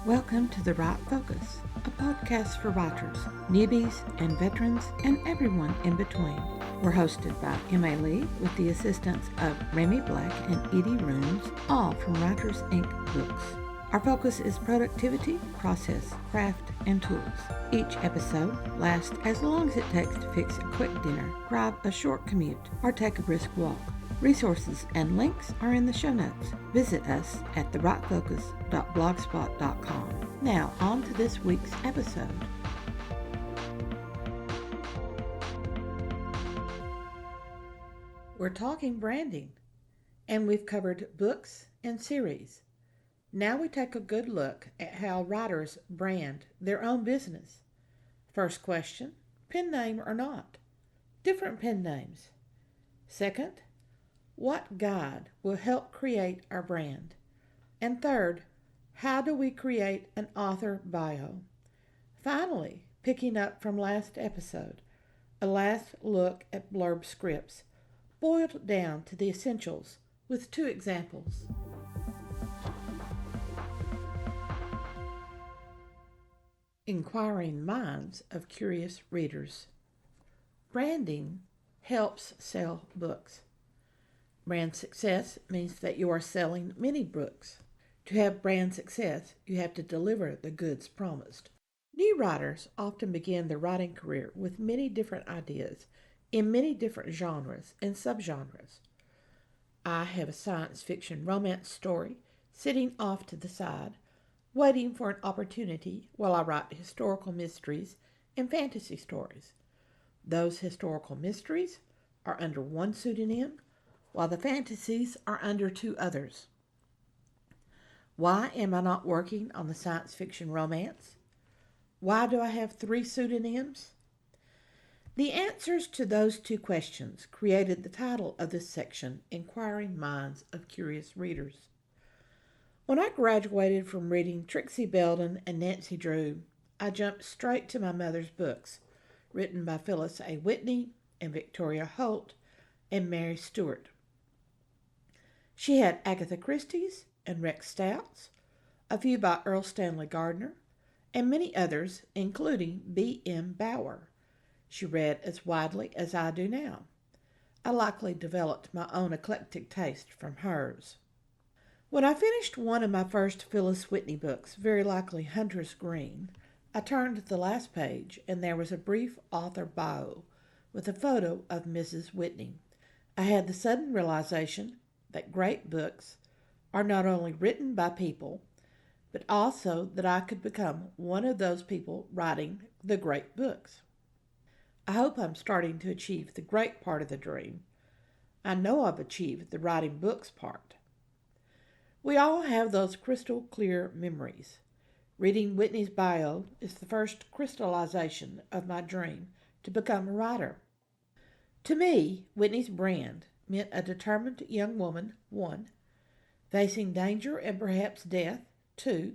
Welcome to The Right Focus, a podcast for writers, newbies, and veterans, and everyone in between. We're hosted by M.A. Lee with the assistance of Remy Black and Edie Rooms, all from Writers Inc. books. Our focus is productivity, process, craft, and tools. Each episode lasts as long as it takes to fix a quick dinner, grab a short commute, or take a brisk walk. Resources and links are in the show notes. Visit us at therightfocus.blogspot.com. Now, on to this week's episode. We're talking branding, and we've covered books and series. Now we take a good look at how writers brand their own business. First question, pen name or not? Different pen names. Second, what guide will help create our brand? And third, how do we create an author bio? Finally, picking up from last episode, a last look at Blurb Scripts, boiled down to the essentials with 2 examples. Inquiring minds of curious readers. Branding helps sell books. Brand success means that you are selling many books. To have brand success, you have to deliver the goods promised. New writers often begin their writing career with many different ideas in many different genres and subgenres. I have a science fiction romance story sitting off to the side, waiting for an opportunity while I write historical mysteries and fantasy stories. Those historical mysteries are under one pseudonym, while the fantasies are under 2 others. Why am I not working on the science fiction romance? Why do I have 3 pseudonyms? The answers to those 2 questions created the title of this section, Inquiring Minds of Curious Readers. When I graduated from reading Trixie Belden and Nancy Drew, I jumped straight to my mother's books, written by Phyllis A. Whitney and Victoria Holt and Mary Stewart. She had Agatha Christie's and Rex Stout's, a few by Earl Stanley Gardner, and many others, including B.M. Bauer. She read as widely as I do now. I likely developed my own eclectic taste from hers. When I finished one of my first Phyllis Whitney books, very likely Hunter's Green, I turned to the last page and there was a brief author bio with a photo of Mrs. Whitney. I had the sudden realization that great books are not only written by people, but also that I could become one of those people writing the great books. I hope I'm starting to achieve the great part of the dream. I know I've achieved the writing books part. We all have those crystal clear memories. Reading Whitney's bio is the first crystallization of my dream to become a writer. To me, Whitney's brand meant a determined young woman, 1, facing danger and perhaps death, 2,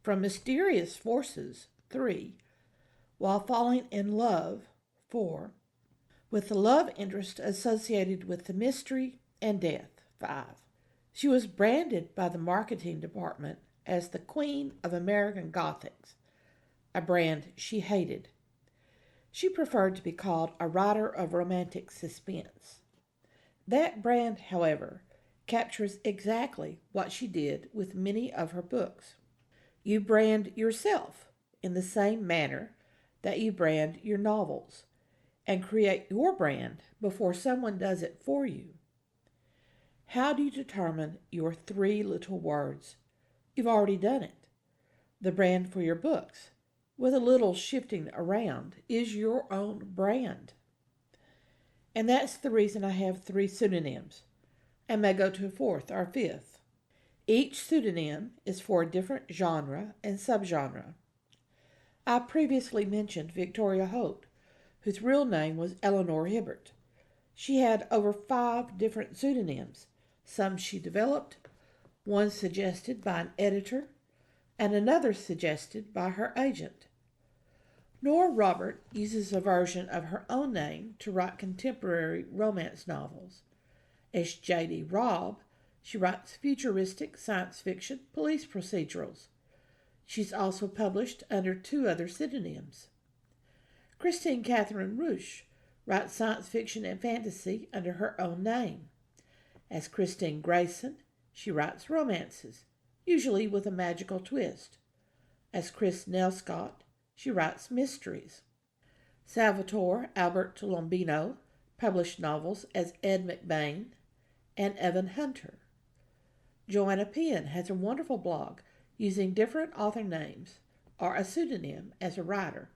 from mysterious forces, 3, while falling in love, 4, with the love interest associated with the mystery and death, 5. She was branded by the marketing department as the Queen of American Gothics, a brand she hated. She preferred to be called a writer of romantic suspense. That brand, however, captures exactly what she did with many of her books. You brand yourself in the same manner that you brand your novels and create your brand before someone does it for you. How do you determine your 3 little words? You've already done it. The brand for your books, with a little shifting around, is your own brand. And that's the reason I have 3 pseudonyms, and may go to a 4th or 5th. Each pseudonym is for a different genre and subgenre. I previously mentioned Victoria Holt, whose real name was Eleanor Hibbert. She had over 5 different pseudonyms, some she developed, one suggested by an editor, and another suggested by her agent. Nora Robert uses a version of her own name to write contemporary romance novels. As J.D. Robb, she writes futuristic science fiction police procedurals. She's also published under 2 other pseudonyms. Christine Catherine Rusch writes science fiction and fantasy under her own name. As Christine Grayson, she writes romances, usually with a magical twist. As Chris Nelscott, she writes mysteries. Salvatore Albert Tolombino published novels as Ed McBain and Evan Hunter. Joanna Penn has a wonderful blog using different author names or a pseudonym as a writer,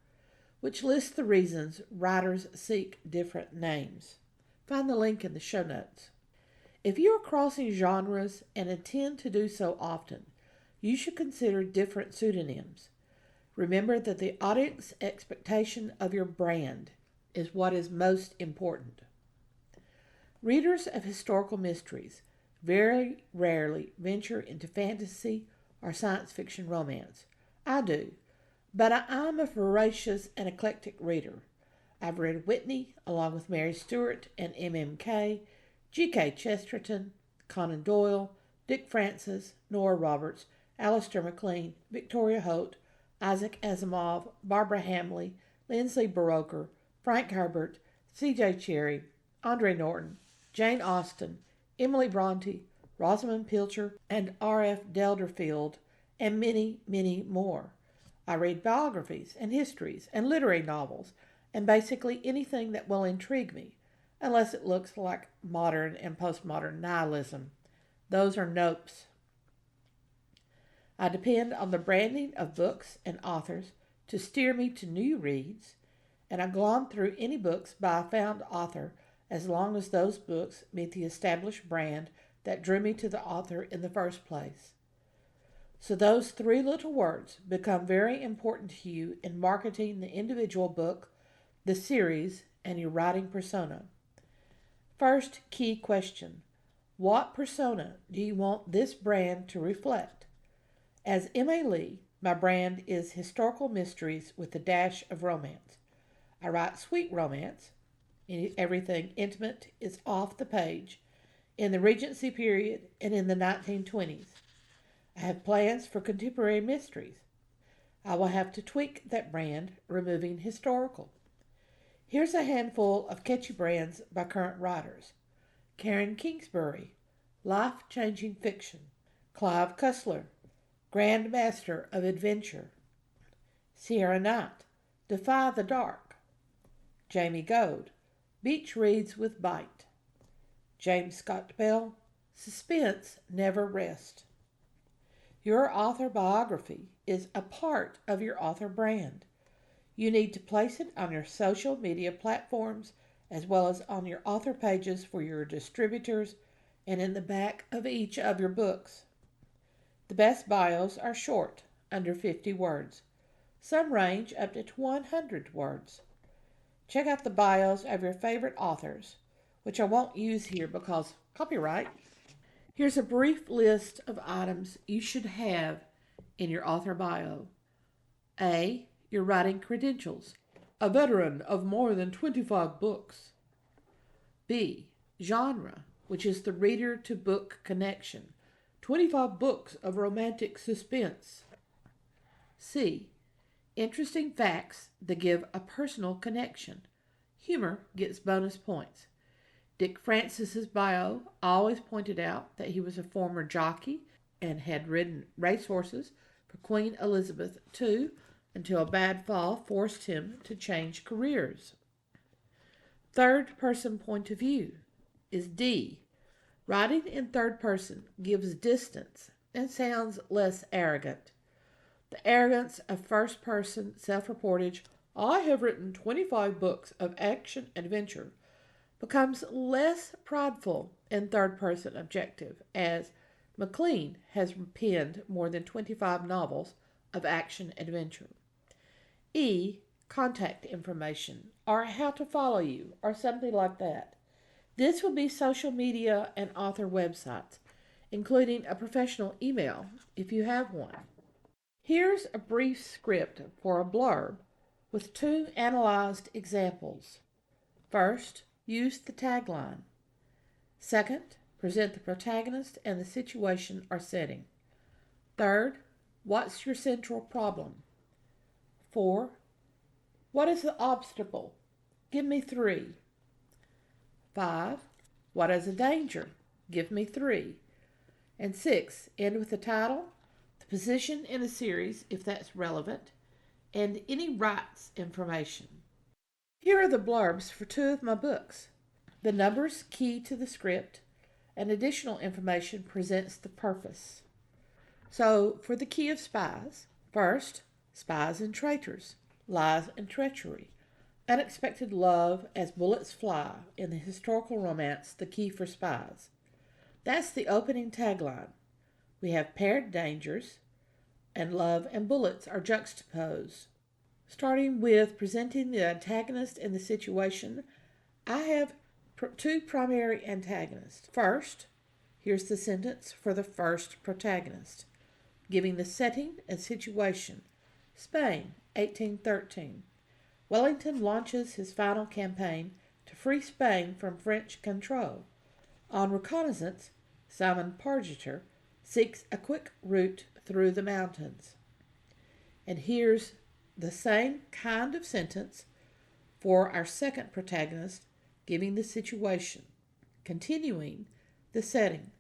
which lists the reasons writers seek different names. Find the link in the show notes. If you are crossing genres and intend to do so often, you should consider different pseudonyms. Remember that the audience expectation of your brand is what is most important. Readers of historical mysteries very rarely venture into fantasy or science fiction romance. I do, but I am a voracious and eclectic reader. I've read Whitney along with Mary Stewart and MMK, G.K. Chesterton, Conan Doyle, Dick Francis, Nora Roberts, Alistair MacLean, Victoria Holt, Isaac Asimov, Barbara Hamley, Lindsay Buroker, Frank Herbert, C.J. Cherryh, Andre Norton, Jane Austen, Emily Bronte, Rosamund Pilcher, and R.F. Delderfield, and many, many more. I read biographies and histories and literary novels and basically anything that will intrigue me, unless it looks like modern and postmodern nihilism. Those are nopes. I depend on the branding of books and authors to steer me to new reads, and I glom through any books by a found author as long as those books meet the established brand that drew me to the author in the first place. So those 3 little words become very important to you in marketing the individual book, the series, and your writing persona. First key question: what persona do you want this brand to reflect? As M.A. Lee, my brand is historical mysteries with a dash of romance. I write sweet romance. Everything intimate is off the page in the Regency period and in the 1920s. I have plans for contemporary mysteries. I will have to tweak that brand, removing historical. Here's a handful of catchy brands by current writers: Karen Kingsbury, life-changing fiction; Clive Cussler, Grand Master of Adventure; Sierra Knight, Defy the Dark; Jamie Goad, Beach Reads with Bite; James Scott Bell, Suspense Never Rests. Your author biography is a part of your author brand. You need to place it on your social media platforms as well as on your author pages for your distributors and in the back of each of your books. The best bios are short, under 50 words. Some range up to 100 words. Check out the bios of your favorite authors, which I won't use here because copyright. Here's a brief list of items you should have in your author bio. A. Your writing credentials. A veteran of more than 25 books. B. Genre, which is the reader to book connection. 25 books of romantic suspense. C. Interesting facts that give a personal connection. Humor gets bonus points. Dick Francis's bio always pointed out that he was a former jockey and had ridden racehorses for Queen Elizabeth II until a bad fall forced him to change careers. Third person point of view is D. Writing in third person gives distance and sounds less arrogant. The arrogance of first person self-reportage, I have written 25 books of action adventure, becomes less prideful in third person objective, as MacLean has penned more than 25 novels of action adventure. E. Contact information, or how to follow you, or something like that. This will be social media and author websites, including a professional email if you have one. Here's a brief script for a blurb with 2 analyzed examples. First, use the tagline. Second, present the protagonist and the situation or setting. Third, What's your central problem? 4. What is the obstacle? Give me 3. 5. What is a danger? Give me 3. And 6. End with the title, the position in a series, if that's relevant, and any rights information. Here are the blurbs for 2 of my books. The numbers key to the script, and additional information presents the purpose. So, for the key of spies, first, spies and traitors, lies and treachery, unexpected love as bullets fly in the historical romance The Key for Spies. That's the opening tagline. We have paired dangers, and love and bullets are juxtaposed. Starting with presenting the antagonist in the situation, I have 2 primary antagonists. First, here's the sentence for the first protagonist, giving the setting and situation. Spain, 1813. Wellington launches his final campaign to free Spain from French control. On reconnaissance, Simon Pargeter seeks a quick route through the mountains. And here's the same kind of sentence for our second protagonist, giving the situation. Continuing the setting.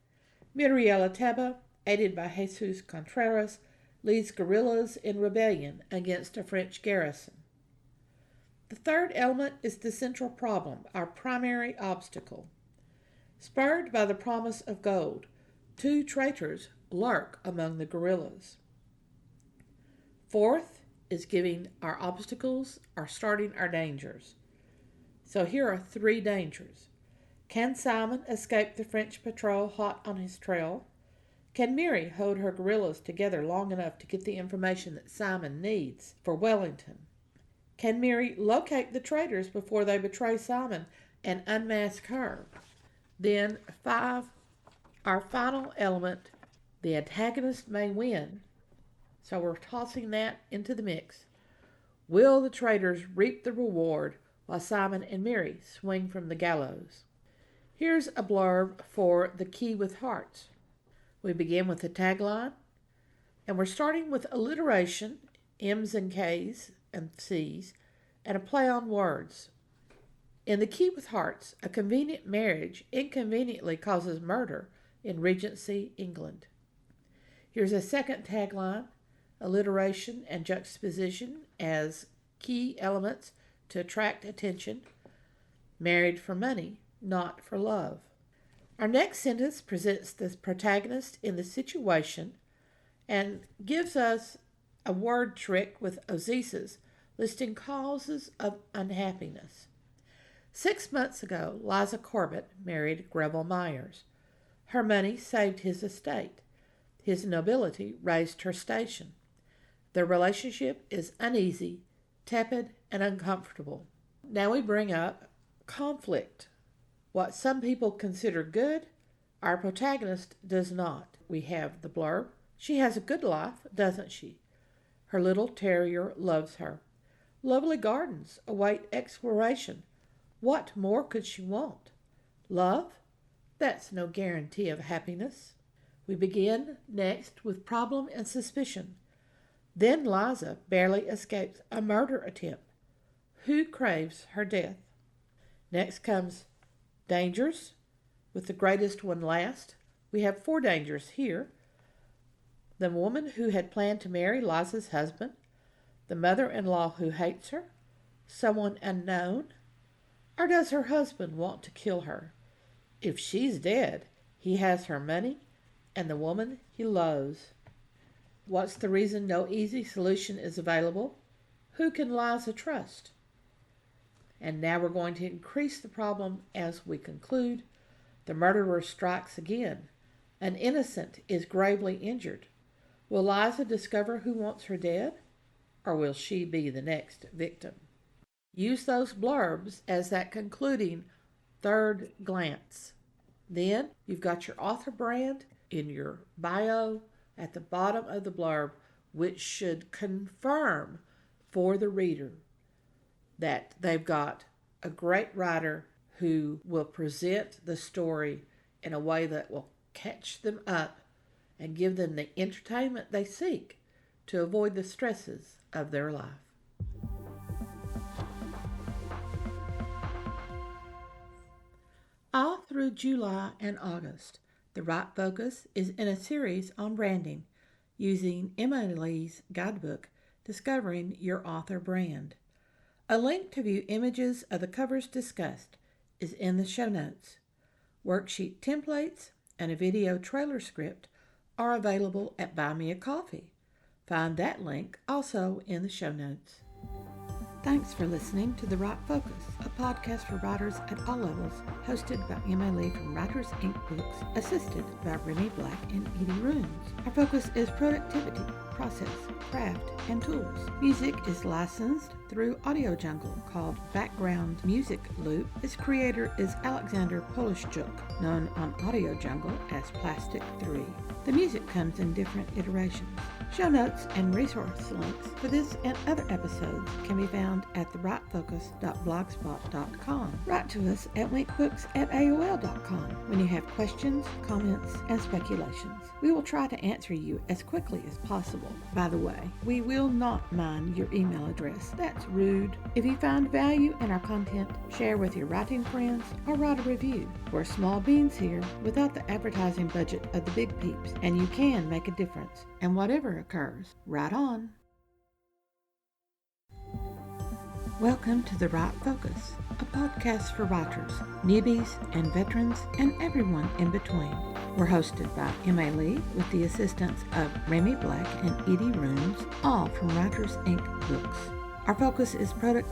Muriel Ateba, aided by Jesus Contreras, leads guerrillas in rebellion against a French garrison. The third element is the central problem, our primary obstacle. Spurred by the promise of gold, 2 traitors lurk among the guerrillas. Fourth is giving our obstacles or starting our dangers. So here are 3 dangers. Can Simon escape the French patrol hot on his trail? Can Mary hold her guerrillas together long enough to get the information that Simon needs for Wellington? Can Mary locate the traitors before they betray Simon and unmask her? Then 5, our final element, the antagonist may win. So we're tossing that into the mix. Will the traitors reap the reward while Simon and Mary swing from the gallows? Here's a blurb for The Key with Hearts. We begin with the tagline, and we're starting with alliteration, M's and K's and C's, and a play on words. In The Key with Hearts, a convenient marriage inconveniently causes murder in Regency, England. Here's a second tagline, alliteration and juxtaposition as key elements to attract attention. Married for money, not for love. Our next sentence presents the protagonist in the situation and gives us a word trick with Ozesis, listing causes of unhappiness. 6 months ago, Liza Corbett married Greville Myers. Her money saved his estate. His nobility raised her station. Their relationship is uneasy, tepid, and uncomfortable. Now we bring up conflict. What some people consider good, our protagonist does not. We have the blurb. She has a good life, doesn't she? Her little terrier loves her. Lovely gardens await exploration. What more could she want? Love? That's no guarantee of happiness. We begin next with problem and suspicion. Then Liza barely escapes a murder attempt. Who craves her death? Next comes dangers, with the greatest one last. We have 4 dangers here. The woman who had planned to marry Liza's husband, the mother-in-law who hates her, someone unknown, or does her husband want to kill her? If she's dead, he has her money and the woman he loves. What's the reason no easy solution is available? Who can Liza trust? And now we're going to increase the problem as we conclude. The murderer strikes again. An innocent is gravely injured. Will Liza discover who wants her dead? Or will she be the next victim? Use those blurbs as that concluding third glance. Then you've got your author brand in your bio at the bottom of the blurb, which should confirm for the reader that they've got a great writer who will present the story in a way that will catch them up and give them the entertainment they seek, to avoid the stresses of their life. All through July and August, The Right Focus is in a series on branding using Emma Lee's guidebook, Discovering Your Author Brand. A link to view images of the covers discussed is in the show notes. Worksheet templates and a video trailer script are available at Buy Me a Coffee. Find that link also in the show notes. Thanks for listening to The Right Focus, a podcast for writers at all levels, hosted by Emma Lee from Writers Inc. Books, assisted by Remy Black and Edie Runes. Our focus is productivity, process, craft, and tools. Music is licensed through Audio Jungle, called Background Music Loop. Its creator is Alexander Polishchuk, known on Audio Jungle as Plastic 3. The music comes in different iterations. Show notes and resource links for this and other episodes can be found at therightfocus.blogspot.com. Write to us at winkbooks@aol.com when you have questions, comments, and speculations. We will try to answer you as quickly as possible. By the way, we will not mind your email address. That's rude. If you find value in our content, share with your writing friends or write a review. We're small beans here without the advertising budget of the big peeps, and you can make a difference. And whatever occurs, write on. Welcome to The Right Focus, a podcast for writers, newbies, and veterans, and everyone in between. We're hosted by Emma Lee with the assistance of Remy Black and Edie Runes, all from Writers Inc. Books. Our focus is productivity.